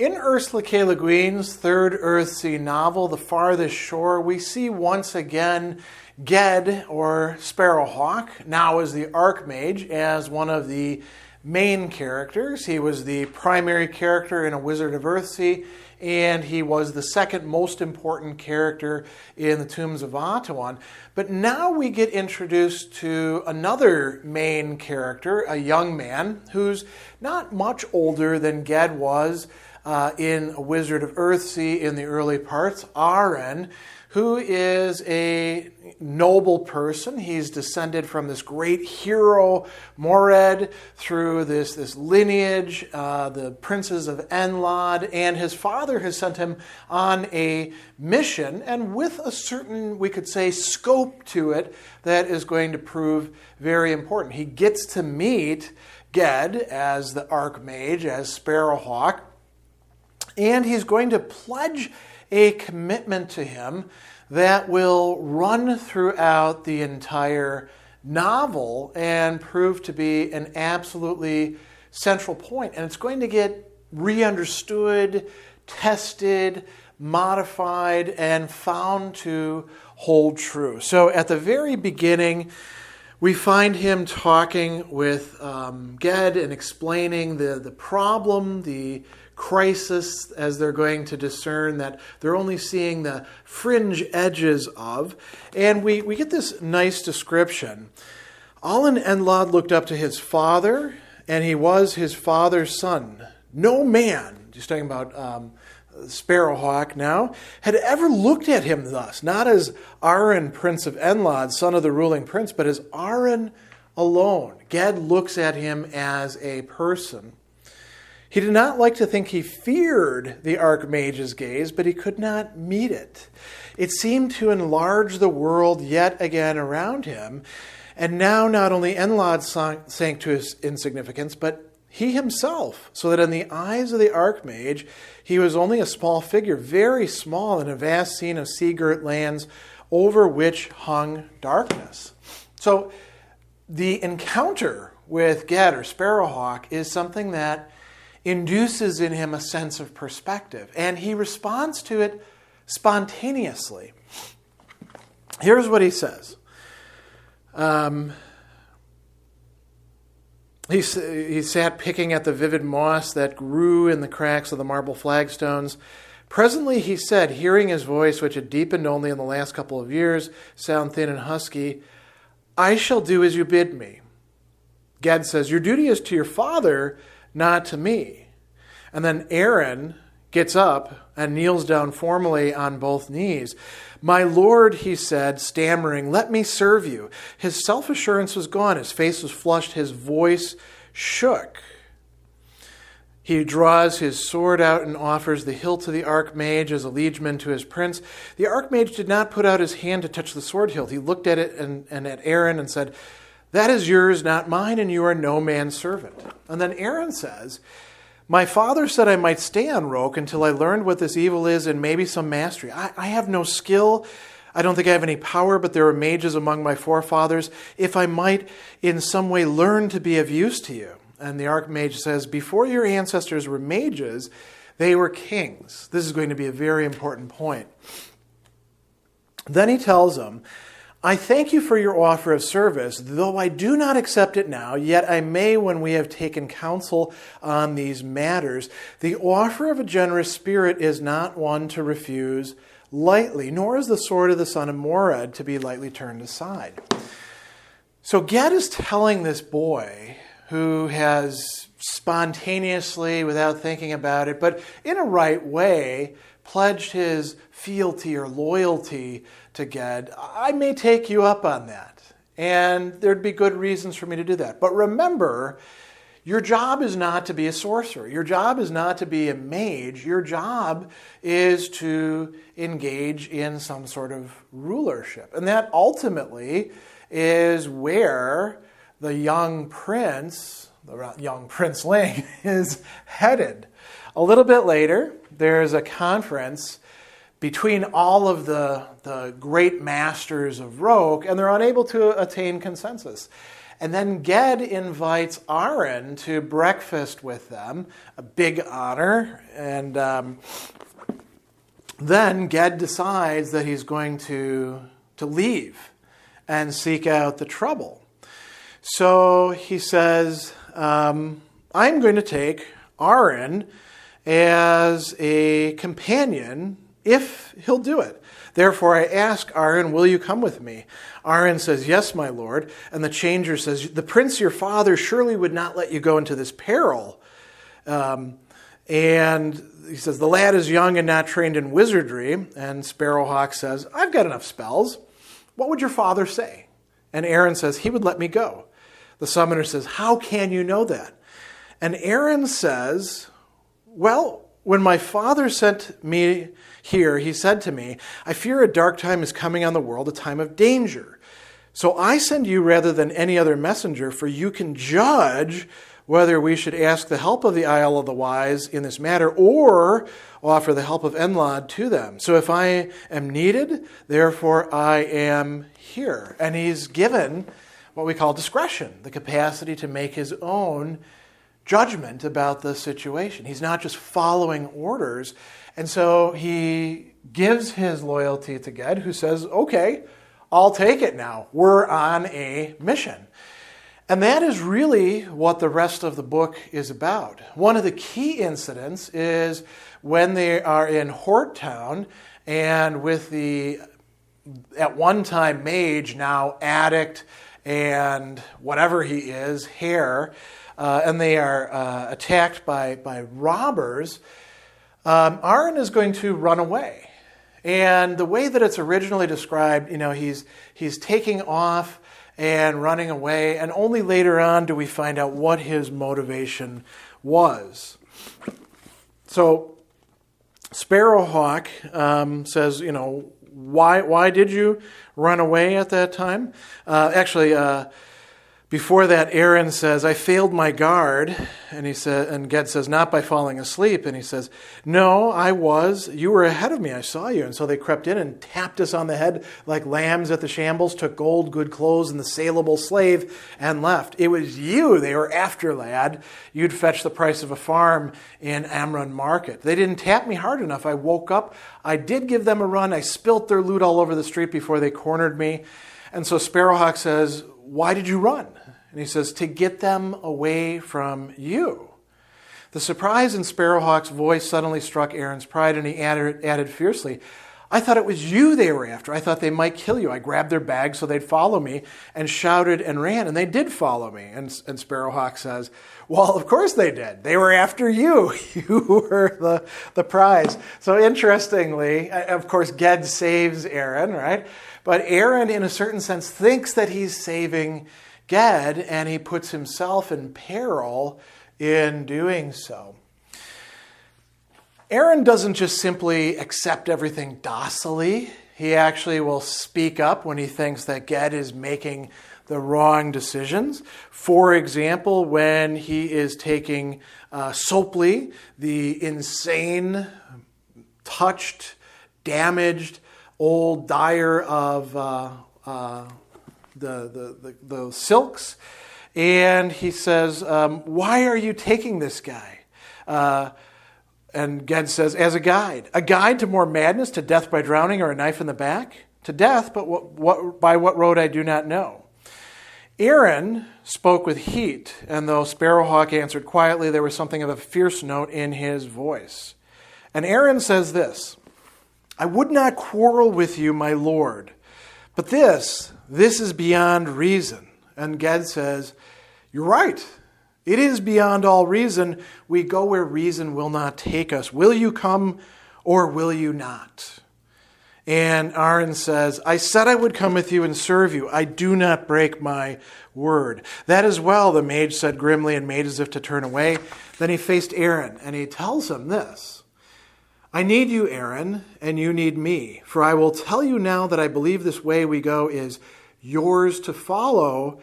In Ursula K. Leguin's third Earthsea novel, The Farthest Shore, we see once again Ged, or Sparrowhawk, now as the Archmage, as one of the main characters. He was the primary character in A Wizard of Earthsea, and he was the second most important character in the Tombs of Atewan. But now we get introduced to another main character, a young man who's not much older than Ged was in A Wizard of Earthsea in the early parts, Arren, who is a noble person. He's descended from this great hero, Mored, through this lineage, the princes of Enlad, and his father has sent him on a mission, and with a certain, we could say, scope to it that is going to prove very important. He gets to meet Ged as the Archmage, as Sparrowhawk, and he's going to pledge a commitment to him that will run throughout the entire novel and prove to be an absolutely central point. And it's going to get re-understood, tested, modified, and found to hold true. So at the very beginning, we find him talking with Ged and explaining the problem, the crisis, as they're going to discern that they're only seeing the fringe edges of. And we get this nice description. Allen Enlad looked up to his father, and he was his father's son. No man, just talking about Sparrowhawk now, had ever looked at him thus, not as Arren, Prince of Enlad, son of the ruling prince, but as Arren alone. Ged looks at him as a person. He did not like to think he feared the Archmage's gaze, but he could not meet it. It seemed to enlarge the world yet again around him, and now not only Enlad sank to his insignificance, but he himself, so that in the eyes of the Archmage, he was only a small figure, very small in a vast scene of sea-girt lands over which hung darkness. So the encounter with Ged, or Sparrowhawk, is something that induces in him a sense of perspective, and he responds to it spontaneously. Here's what he says. He sat picking at the vivid moss that grew in the cracks of the marble flagstones. Presently he said, hearing his voice, which had deepened only in the last couple of years, sound thin and husky, "I shall do as you bid me." Ged says, "Your duty is to your father, not to me." And then Arren gets up and kneels down formally on both knees. "My lord," he said, stammering, "let me serve you." His self-assurance was gone. His face was flushed. His voice shook. He draws his sword out and offers the hilt to the Archmage as a liegeman to his prince. The Archmage did not put out his hand to touch the sword hilt. He looked at it and at Arren and said, "That is yours, not mine, and you are no man's servant." And then Arren says, "My father said I might stay on Roke until I learned what this evil is and maybe some mastery. I have no skill. I don't think I have any power, but there are mages among my forefathers. If I might in some way learn to be of use to you." And the Archmage says, "Before your ancestors were mages, they were kings." This is going to be a very important point. Then he tells them, "I thank you for your offer of service, though I do not accept it now, yet I may when we have taken counsel on these matters. The offer of a generous spirit is not one to refuse lightly, nor is the sword of the son of Mored to be lightly turned aside." So Ged is telling this boy who has spontaneously, without thinking about it, but in a right way, pledged his fealty or loyalty to Ged, "I may take you up on that, and there'd be good reasons for me to do that. But remember, your job is not to be a sorcerer. Your job is not to be a mage. Your job is to engage in some sort of rulership." And that ultimately is where the young princeling, is headed. A little bit later, there's a conference between all of the great masters of Roke, and they're unable to attain consensus. And then Ged invites Arren to breakfast with them, a big honor. And then Ged decides that he's going to leave and seek out the trouble. So he says, I'm going to take Arren as a companion if he'll do it. Therefore I ask Arren, will you come with me? Arren says, yes, my lord. And the changer says, the prince your father surely would not let you go into this peril. And he says, the lad is young and not trained in wizardry. And Sparrowhawk says, I've got enough spells. What would your father say? And Arren says, he would let me go. The summoner says, how can you know that? And Arren says, well, when my father sent me here, he said to me, I fear a dark time is coming on the world, a time of danger. So I send you rather than any other messenger, for you can judge whether we should ask the help of the Isle of the Wise in this matter or offer the help of Enlad to them. So if I am needed, therefore I am here. And he's given what we call discretion, the capacity to make his own judgment about the situation. He's not just following orders. And so he gives his loyalty to Ged, who says, okay, I'll take it now. We're on a mission. And that is really what the rest of the book is about. One of the key incidents is when they are in Hortown and with the, at one time, mage, now addict, and whatever he is, hare, and they are attacked by robbers, Arren is going to run away. And the way that it's originally described, he's taking off and running away, and only later on do we find out what his motivation was. So Sparrowhawk says, why did you run away at that time? Before that, Arren says, I failed my guard. And Ged says, not by falling asleep. And he says, no, I was. You were ahead of me. I saw you. And so they crept in and tapped us on the head like lambs at the shambles, took gold, good clothes, and the saleable slave, and left. It was you they were after, lad. You'd fetch the price of a farm in Amrun market. They didn't tap me hard enough. I woke up. I did give them a run. I spilt their loot all over the street before they cornered me. And so Sparrowhawk says, why did you run? And he says, to get them away from you. The surprise in Sparrowhawk's voice suddenly struck Arren's pride, and he added fiercely, I thought it was you they were after. I thought they might kill you. I grabbed their bags so they'd follow me and shouted and ran, and they did follow me. And Sparrowhawk says, well, of course they did. They were after you. You were the prize. So interestingly, of course, Ged saves Arren, right? But Arren, in a certain sense, thinks that he's saving Ged, and he puts himself in peril in doing so. Arren doesn't just simply accept everything docilely. He actually will speak up when he thinks that Ged is making the wrong decisions. For example, when he is taking Sopley, the insane, touched, damaged old dyer of the silks, and he says, why are you taking this guy? And Ged says, as a guide to more madness, to death by drowning or a knife in the back, to death, but by what road I do not know. Arren spoke with heat, and though Sparrowhawk answered quietly, there was something of a fierce note in his voice. And Arren says this, I would not quarrel with you, my lord, but this is beyond reason. And Ged says, you're right. It is beyond all reason. We go where reason will not take us. Will you come or will you not? And Arren says, I said I would come with you and serve you. I do not break my word. That is well, the mage said grimly and made as if to turn away. Then he faced Arren and he tells him this. I need you, Arren, and you need me. For I will tell you now that I believe this way we go is yours to follow,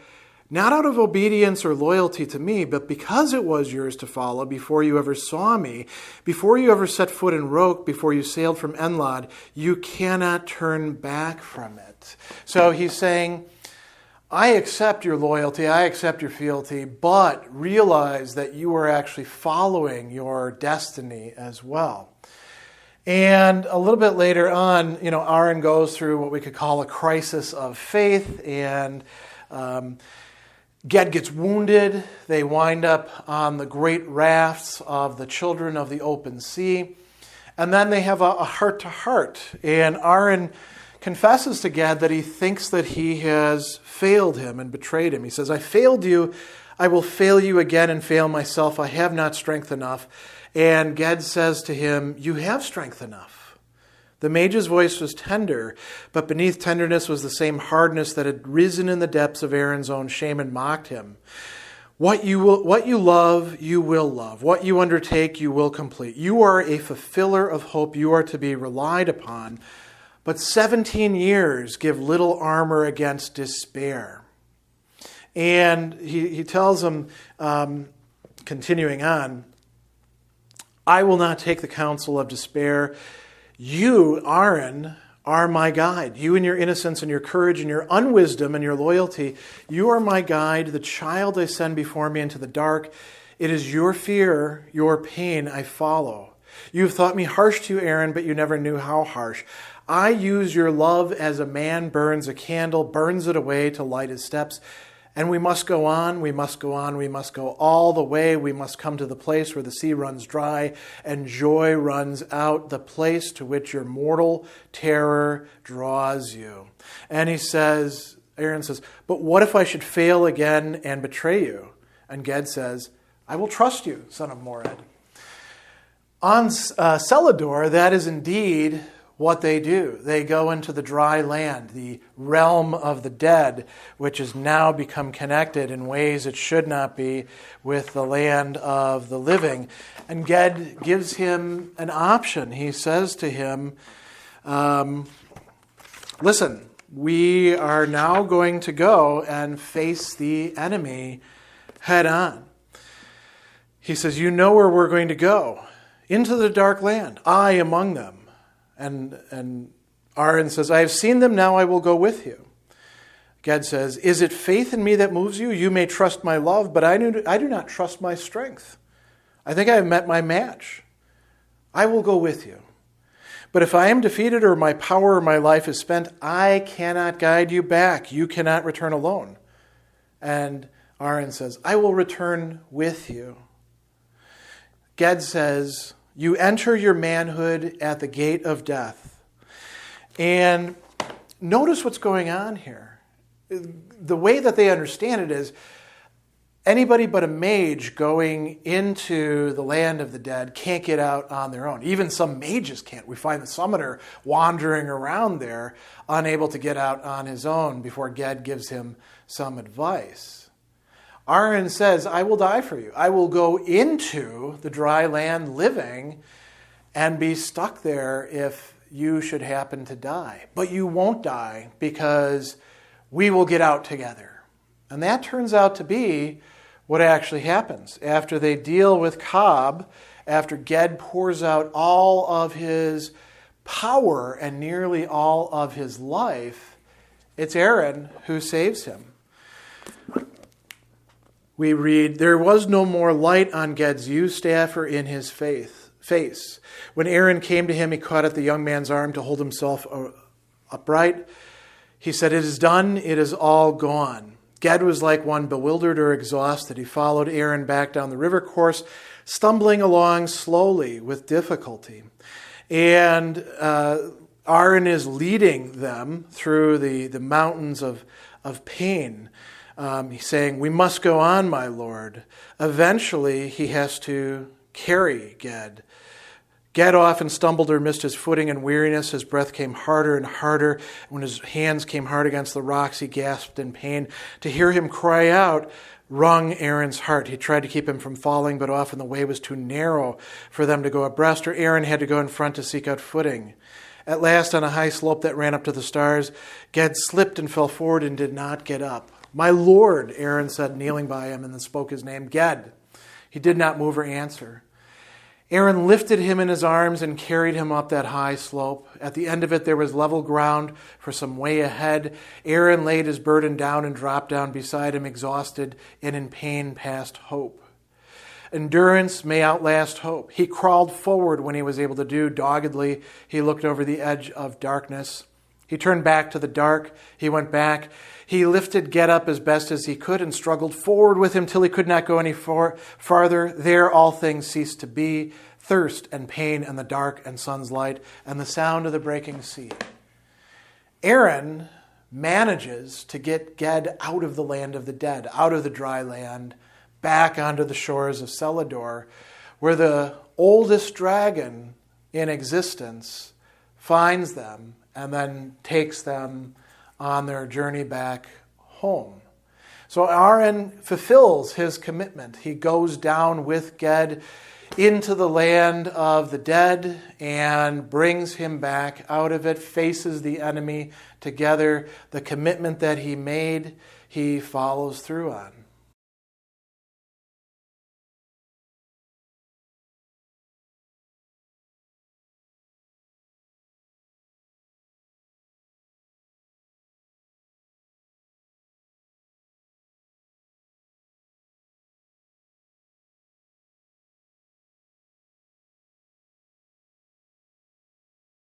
not out of obedience or loyalty to me, but because it was yours to follow before you ever saw me, before you ever set foot in Roke, before you sailed from Enlad, you cannot turn back from it. So he's saying, I accept your loyalty, I accept your fealty, but realize that you are actually following your destiny as well. And a little bit later on, Arren goes through what we could call a crisis of faith, and Ged gets wounded. They wind up on the great rafts of the children of the open sea. And then they have a heart-to-heart. And Arren confesses to Ged that he thinks that he has failed him and betrayed him. He says, I failed you. I will fail you again and fail myself. I have not strength enough. And Ged says to him, you have strength enough. The mage's voice was tender, but beneath tenderness was the same hardness that had risen in the depths of Arren's own shame and mocked him. What you love, you will love. What you undertake, you will complete. You are a fulfiller of hope. You are to be relied upon. But 17 years give little armor against despair. And he tells him, continuing on, I will not take the counsel of despair. You, Arren, are my guide. You and your innocence and your courage and your unwisdom and your loyalty, you are my guide, the child I send before me into the dark. It is your fear, your pain I follow. You have thought me harsh to you, Arren, but you never knew how harsh. I use your love as a man burns a candle, burns it away to light his steps. And we must go on, we must go on, we must go all the way. We must come to the place where the sea runs dry and joy runs out, the place to which your mortal terror draws you. And Arren says, but what if I should fail again and betray you? And Ged says, I will trust you, son of Mored. On Celador, that is indeed what they do. They go into the dry land, the realm of the dead, which has now become connected in ways it should not be with the land of the living. And Ged gives him an option. He says to him, listen, we are now going to go and face the enemy head on. He says, you know where we're going to go, into the dark land, I among them. And Arren says, I have seen them, now I will go with you. Ged says, is it faith in me that moves you? You may trust my love, but I do not trust my strength. I think I have met my match. I will go with you. But if I am defeated or my power or my life is spent, I cannot guide you back. You cannot return alone. And Arren says, I will return with you. Ged says, you enter your manhood at the gate of death. And notice what's going on here. The way that they understand it is anybody but a mage going into the land of the dead can't get out on their own. Even some mages can't. We find the summoner wandering around there, unable to get out on his own before Ged gives him some advice. Arren says, I will die for you. I will go into the dry land living and be stuck there if you should happen to die. But you won't die because we will get out together. And that turns out to be what actually happens. After they deal with Cobb, after Ged pours out all of his power and nearly all of his life, it's Arren who saves him. We read, there was no more light on Ged's yew staff or in his face. When Arren came to him, he caught at the young man's arm to hold himself upright. He said, it is done, it is all gone. Ged was like one bewildered or exhausted. He followed Arren back down the river course, stumbling along slowly with difficulty. And Arren is leading them through the mountains of pain. He's saying, we must go on, my lord. Eventually, he has to carry Ged. Ged often stumbled or missed his footing in weariness. His breath came harder and harder. When his hands came hard against the rocks, he gasped in pain. To hear him cry out wrung Arren's heart. He tried to keep him from falling, but often the way was too narrow for them to go abreast, or Arren had to go in front to seek out footing. At last, on a high slope that ran up to the stars, Ged slipped and fell forward and did not get up. My lord, Arren said, kneeling by him, and then spoke his name, Ged. He did not move or answer. Arren lifted him in his arms and carried him up that high slope. At the end of it, there was level ground for some way ahead. Arren laid his burden down and dropped down beside him, exhausted and in pain past hope. Endurance may outlast hope. He crawled forward when he was able to do. Doggedly, he looked over the edge of darkness. He turned back to the dark. He went back. He lifted Get up as best as he could and struggled forward with him till he could not go any farther. There all things ceased to be, thirst and pain and the dark and sun's light and the sound of the breaking sea. Arren manages to get Ged out of the land of the dead, out of the dry land, back onto the shores of Celador, where the oldest dragon in existence finds them and then takes them on their journey back home. So Arren fulfills his commitment. He goes down with Ged into the land of the dead and brings him back out of it, faces the enemy together. The commitment that he made, he follows through on.